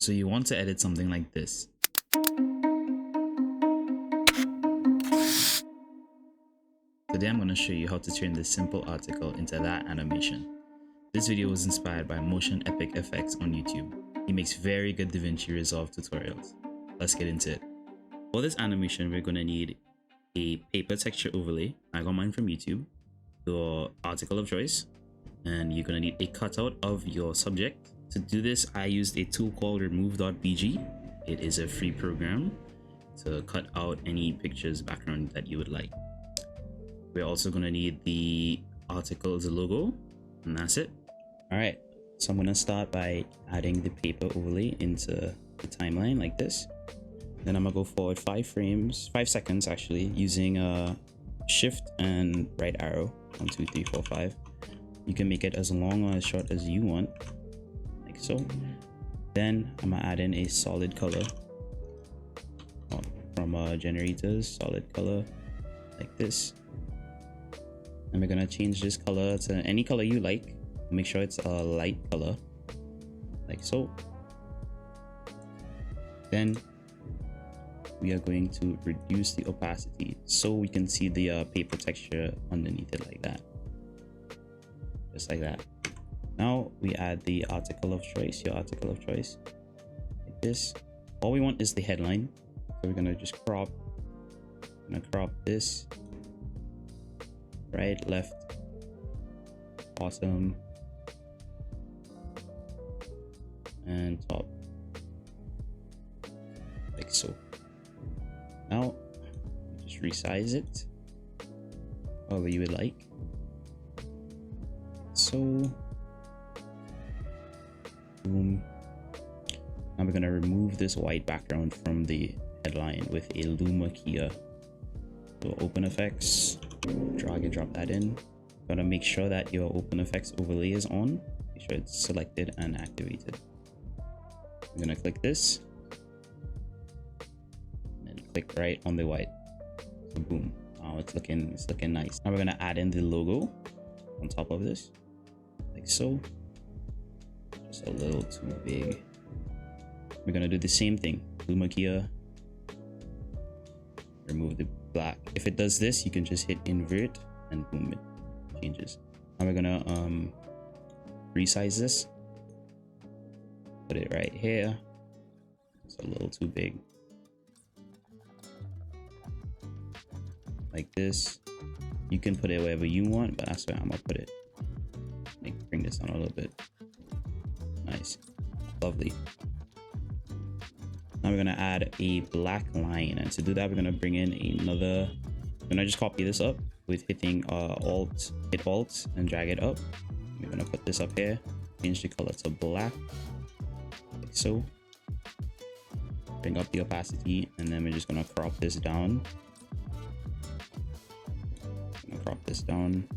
So you want to edit something like this. Today I'm going to show you how to turn this simple article into that animation. This video was inspired by Motion Epic Effects on YouTube. He makes very good Davinci Resolve tutorials. Let's get into it. For this animation, we're going to need a paper texture overlay. I got mine from YouTube. Your article of choice. And you're going to need a cutout of your subject. To do this, I used a tool called remove.bg. It is a free program to cut out any pictures background that you would like. We're also going to need the article's logo, and that's it. All right, so I'm going to start by adding the paper overlay into the timeline like this. Then I'm going to go forward 5 seconds actually, using a shift and right arrow. 1, 2, 3, 4, 5. You can make it as long or as short as you want, like so. Then I'm going to add in a solid color from generators, solid color like this. And we're gonna change this color to any color you like. Make sure it's a light color, like so. Then we are going to reduce the opacity so we can see the paper texture underneath it, like that, just like that. Now we add the article of choice, your article of choice, like this. All we want is the headline, so we're gonna just crop this. Right, left, bottom, and top, like so. Now just resize it however you would like, so boom. Now we're gonna remove this white background from the headline with a Luma Kia. So open effects, drag and drop that in. Gotta make sure that your open effects overlay is on. Make sure it's selected and activated. I'm gonna click this and then click right on the white. So boom. Now it's looking nice. Now we're gonna add in the logo on top of this, like so. Just a little too big. We're gonna do the same thing. Luma Kia. Remove the black. If it does this, you can just hit invert and boom, it changes. Now we're gonna resize this, put it right here. It's a little too big, like this. You can put it wherever you want, but that's where I'm gonna put it. Bring this down a little bit. Nice, lovely. Now we're gonna add a black line, and to do that we're gonna bring in another. I'm gonna just copy this up with hitting hit alt and drag it up. We're gonna put this up here, change the color to black, like so. Bring up the opacity, and then we're just gonna crop this down. Crop this down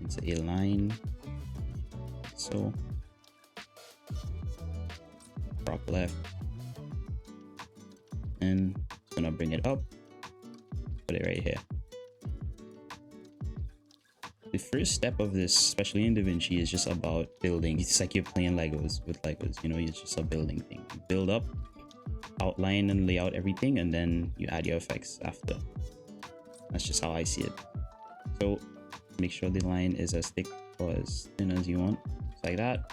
into a line, like so. Crop left, and gonna bring it up, put it right here. The first step of this, especially in Davinci, is just about building. It's like you're playing Legos with Legos, you know. It's just a building thing. You build up, outline and lay out everything, and then you add your effects after. That's just how I see it. So make sure the line is as thick or as thin as you want, just like that.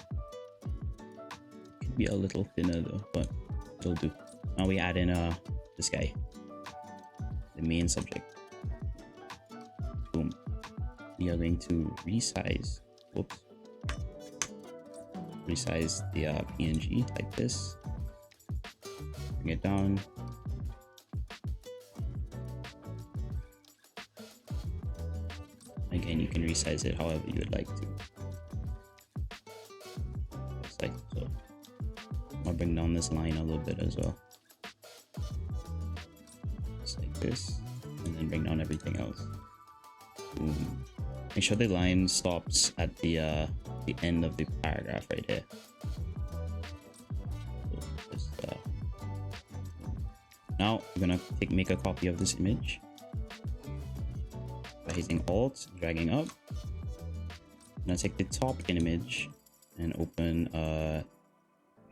Be a little thinner though, but it'll do. Now we add in this guy, the main subject. Boom. We are going to resize the PNG like this. Bring it down. Again, you can resize it however you would like to, just like so. I'll bring down this line a little bit as well, just like this, and then bring down everything else. Boom. Make sure the line stops at the end of the paragraph right here. So just, now we're gonna make a copy of this image by hitting Alt, dragging up. I'm gonna take the top image and open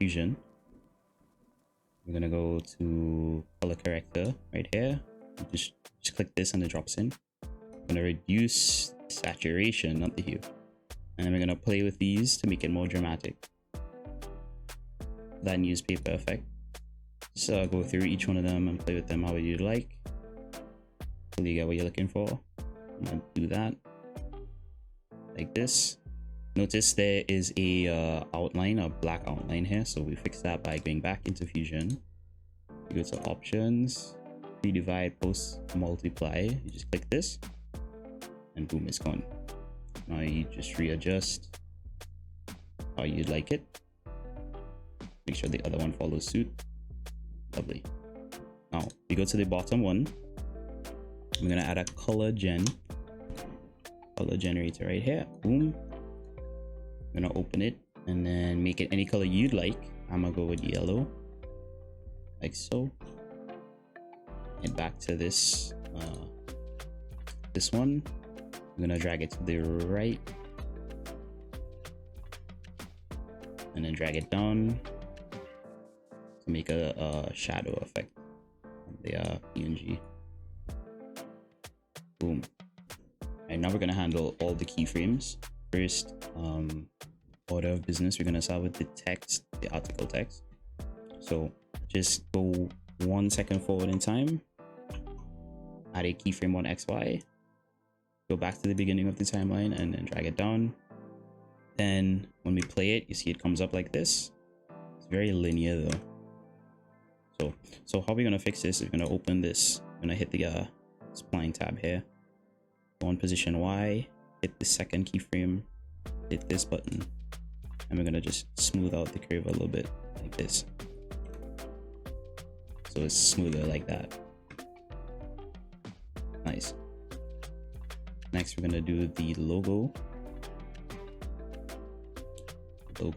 Fusion. We're gonna go to color corrector right here. Just click this and it drops in. I'm gonna reduce saturation, not the hue, and then we're gonna play with these to make it more dramatic. That newspaper effect. So go through each one of them and play with them how you'd like until you get what you're looking for. I'm gonna do that like this. Notice there is a outline, a black outline here, so we fix that by going back into Fusion. You go to options, pre-divide, post multiply. You just click this and boom, it's gone. Now you just readjust how you'd like it. Make sure the other one follows suit. Lovely. Now we go to the bottom one. I'm gonna add a color generator right here. Boom. I'm gonna open it and then make it any color you'd like. I'm gonna go with yellow, like so. And back to this one. I'm gonna drag it to the right and then drag it down to make a shadow effect on the PNG. Boom. And now we're gonna handle all the keyframes. First, order of business, we're gonna start with the text, the article text. So just go 1 second forward in time, add a keyframe on XY, go back to the beginning of the timeline and then drag it down. Then when we play it, you see it comes up like this. It's very linear though. So how we're gonna fix this is we're gonna open this. I'm gonna hit the spline tab here, go on position Y, hit the second keyframe, hit this button, and we're gonna just smooth out the curve a little bit like this, so it's smoother like that. Nice. Next we're gonna do the logo. We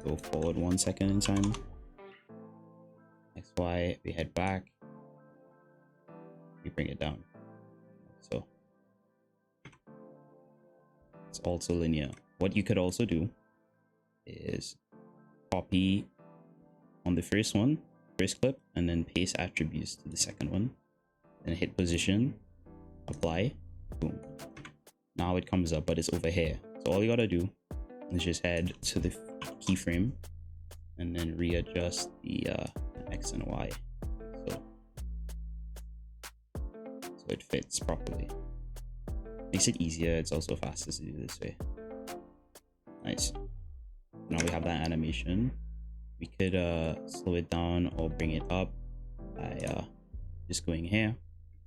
go forward 1 second in time, XY, we head back, we bring it down, so it's also linear. What you could also do is copy on the first clip, and then paste attributes to the second one, and hit position, apply, boom. Now it comes up, but it's over here. So all you gotta do is just head to the keyframe and then readjust the X and Y so it fits properly. Makes it easier. It's also faster to do this way. Nice. Now we have that animation. We could slow it down or bring it up by just going here.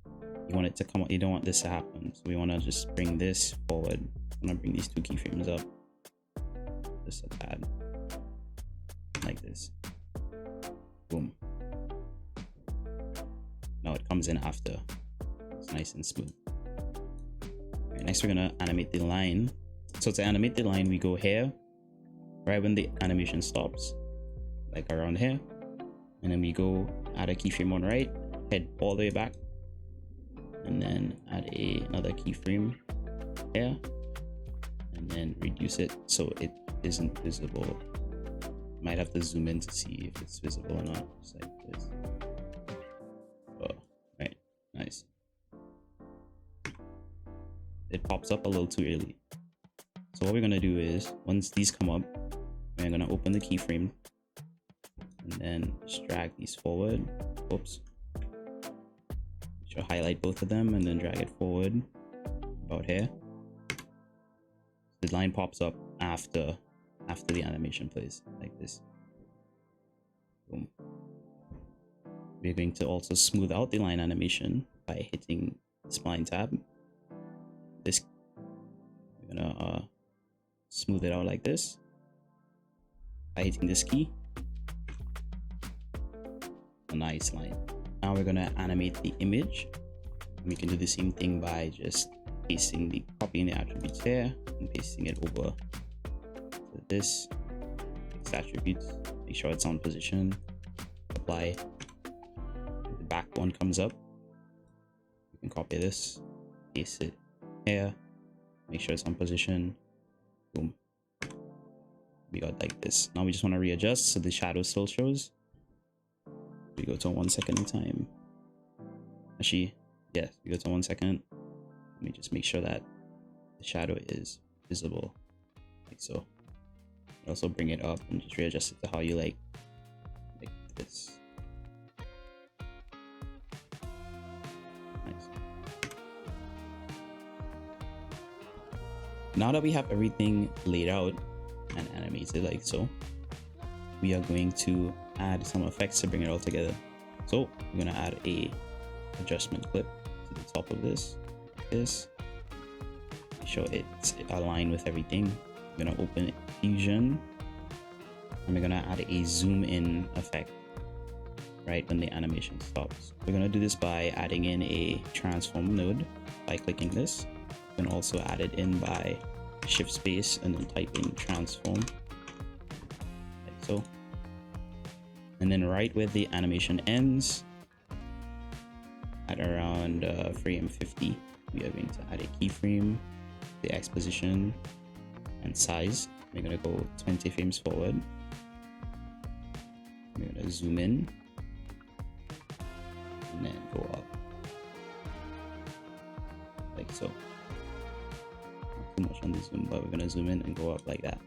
You want it to come up, you don't want this to happen, so we want to just bring this forward. I'm gonna bring these two keyframes up just a tad like this. Boom. Now it comes in after. It's nice and smooth. Right, next we're gonna animate the line. So to animate the line, we go here right when the animation stops, like around here, and then we go add a keyframe on right, head all the way back, and then add another keyframe here, and then reduce it so it isn't visible. Might have to zoom in to see if it's visible or not, just like this. Oh, right, nice. It pops up a little too early. So what we're gonna do is, once these come up, we're gonna open the keyframe and then just drag these forward. Oops. Should highlight both of them and then drag it forward about here. The line pops up after the animation plays like this. Boom. We're going to also smooth out the line animation by hitting the spline tab. This, we're gonna smooth it out like this by hitting this key. A nice line. Now we're gonna animate the image. We can do the same thing by just copying the attributes here and pasting it over to this. Fix attributes, make sure it's on position, apply. The back one comes up. You can copy this, paste it here, make sure it's on position, boom. we got like this. Now we just want to readjust so the shadow still shows. We go to 1 second in time. Actually, yes, we go to 1 second. Let me just make sure that the shadow is visible, like so. Also bring it up and just readjust it to how you like this. Nice. Now that we have everything laid out and animated like so, we are going to add some effects to bring it all together. So we're gonna add a adjustment clip to the top of this, make sure it's aligned with everything. We're gonna open Fusion and we're gonna add a zoom in effect right when the animation stops. We're gonna do this by adding in a transform node by clicking this. You can also add it in by shift space and then type in transform like so. And then right where the animation ends at around frame 50, we are going to add a keyframe, the X position and size. We're gonna go 20 frames forward. We're gonna zoom in and then go up like so. Not too much on the zoom, but we're gonna zoom in and go up like that.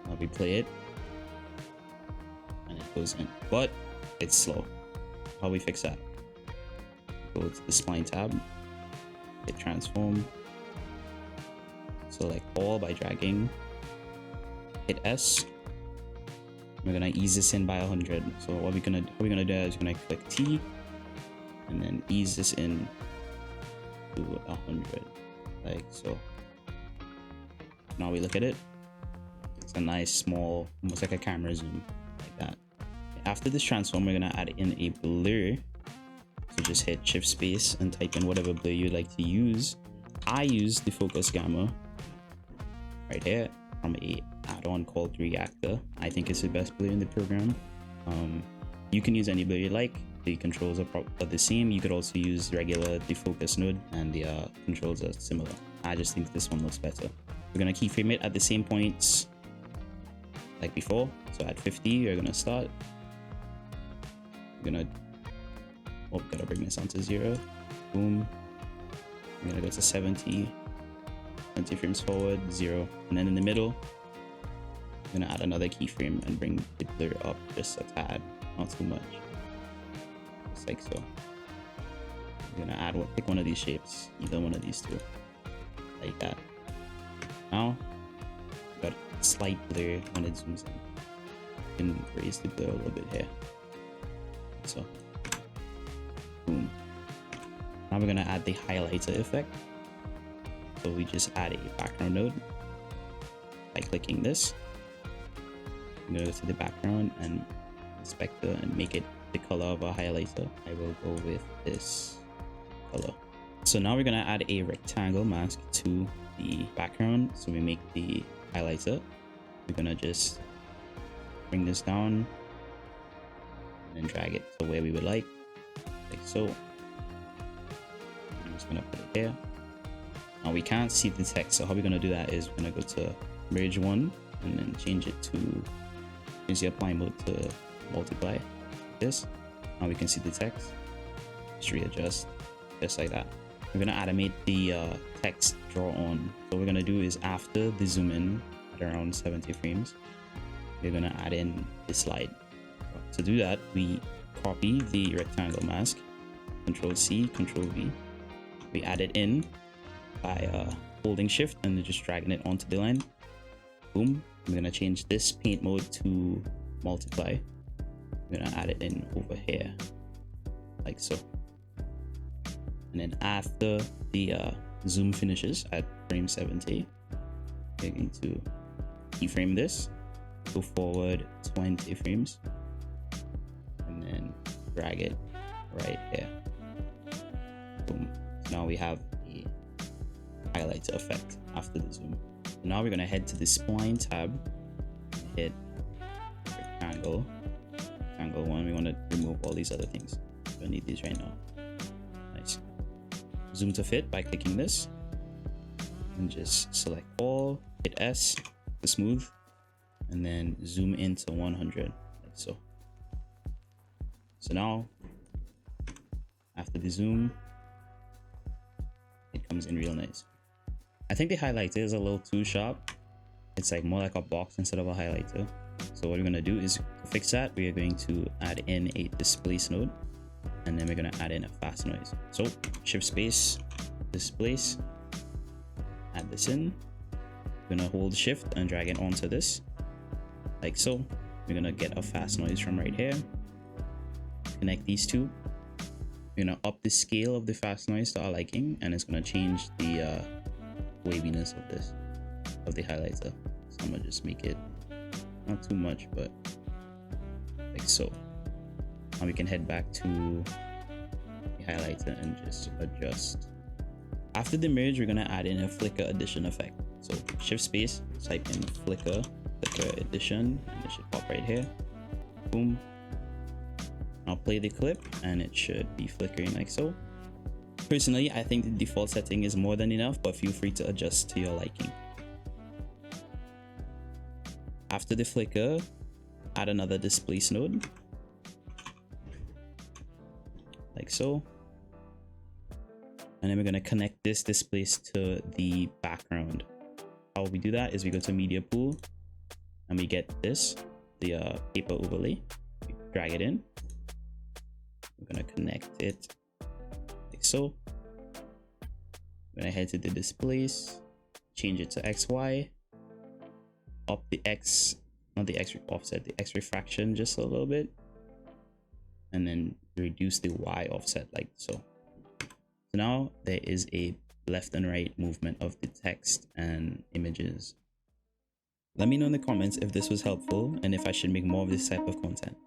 Now we play it and it goes in, but it's slow. How we fix that? Go to the spline tab, hit transform, select all by dragging, hit S. We're gonna ease this in by 100. So what we're gonna do is we're gonna click T and then ease this in to 100 like so. Now we look at it, it's a nice small, almost like a camera zoom like that. After this transform, we're gonna add in a blur. So just hit shift space and type in whatever blur you like to use. I use the focus gamma right here from a add-on called Reactor. I think it's the best blur in the program. You can use any blur you like. The controls are the same. You could also use regular defocus node and the controls are similar. I just think this one looks better. We're gonna keyframe it at the same points like before. So at 50, we're gonna start. We're gonna gotta bring this onto 0. Boom. We're gonna go to 70, 20 frames forward, 0, and then in the middle I'm gonna add another keyframe and bring the blur up just a tad, not too much, just like so. I'm gonna add pick one of these shapes, either one of these two, like that. Now got a slight blur when it zooms in. You can raise the blur a little bit here, so boom. Now we're gonna add the highlighter effect. So we just add a background node by clicking this. I'm gonna go to the background and inspector and make it the color of a highlighter. I will go with this color. So now we're gonna add a rectangle mask to the background. So we make the highlighter. We're gonna just bring this down and then drag it to where we would like so. I'm just gonna put it here. Now we can't see the text, so how we're gonna do that is we're gonna go to merge one and then change it to the apply mode to multiply like this. Now we can see the text. Just readjust just like that. We're gonna animate the text draw on. So what we're gonna do is after the zoom in at around 70 frames, we're gonna add in the slide. To do that, we copy the rectangle mask, Control C, Control V. We add it in by holding shift and then just dragging it onto the line. Boom. I'm gonna change this paint mode to multiply. I'm gonna add it in over here like so. And then after the zoom finishes at frame 70, we're going to keyframe this, go forward 20 frames, and then drag it right here. Boom. So now we have a highlighter effect after the zoom. So now we're gonna head to the spline tab, hit rectangle 1. We want to remove all these other things. We don't need these right now. Zoom to fit by clicking this and just select all hit S to smooth, and then zoom into 100 like so. So now after the zoom, it comes in real nice. I think the highlighter is a little too sharp. It's like more like a box instead of a highlighter. So what we're gonna do is to fix that, we are going to add in a displace node, and then we're gonna add in a fast noise. So shift space, displace, add this in. We're gonna hold shift and drag it onto this like so. We're gonna get a fast noise from right here, connect these two. We're gonna up the scale of the fast noise to our liking, and it's gonna change the waviness of this, of the highlighter. So I'm gonna just make it not too much, but like so. Now we can head back to the highlighter and just adjust. After the merge, we're gonna add in a flicker addition effect. So shift space, type in flicker addition, and it should pop right here. Boom. I'll play the clip and it should be flickering like so. Personally, I think the default setting is more than enough, but feel free to adjust to your liking. After the flicker, add another displace node like so, and then we're going to connect this displace to the background. How we do that is we go to media pool and we get this, the paper overlay, we drag it in, we're going to connect it like so. We're going to head to the displace, change it to XY, up the X, not the X offset, the X refraction just a little bit, and then reduce the Y offset like so. So now there is a left and right movement of the text and images. Let me know in the comments if this was helpful and if I should make more of this type of content.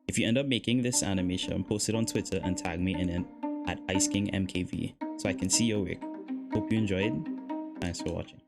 If you end up making this animation, post it on Twitter and tag me in it at IceKingMKV so I can see your work. Hope you enjoyed. Thanks for watching.